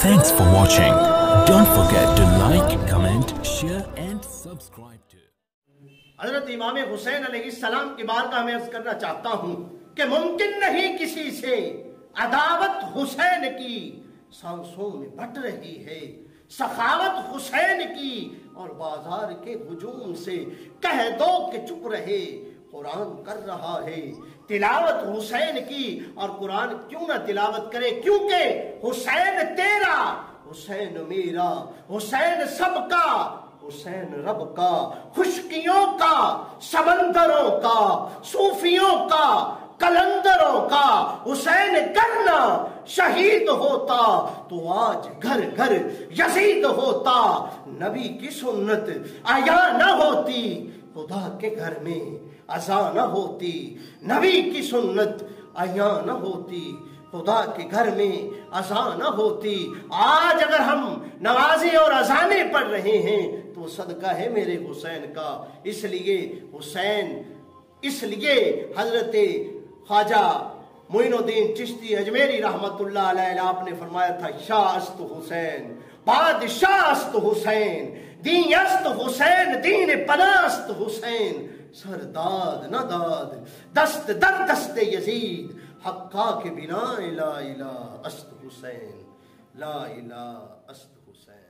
Thanks for watching. Don't forget to like, comment, share and subscribe to. حضرت امام حسین علیہ السلام کی بارگاہ میں عرض کرنا چاہتا ہوں کہ ممکن نہیں کسی سے عداوت حسین کی سانسوں میں بٹ رہی ہے، سخاوت حسین کی اور بازار کے ہجوم سے کہہ دو کہ چپ رہے، قرآن کر رہا ہے تلاوت حسین کی، اور قرآن کیوں نہ تلاوت کرے، کیونکہ حسین تیرا، حسین میرا، حسین سب کا، حسین رب کا، خشکیوں کا، سمندروں کا، صوفیوں کا، کلندروں کا حسین کرنا شہید ہوتا تو آج گھر گھر یزید ہوتا، نبی کی سنت آیا نہ ہوتی خدا کے گھر میں اذان نہ ہوتی، نبی کی سنت آیا نہ ہوتی خدا کے گھر میں اذان نہ ہوتی۔ آج اگر ہم نمازیں اور اذانیں پڑھ رہے ہیں تو صدقہ ہے میرے حسین کا، اس لیے حسین، اس لیے حضرت خواجہ معین الدین چشتی اجمیری رحمت اللہ علیہ آپ نے فرمایا تھا، شاہ است حسین، بادشاہ است حسین، دین است حسین، دین پناہ است حسین، سر داد نہ داد دست در دست یزید، حقا کے بنا لا الہ است حسین، لا الہ است حسین۔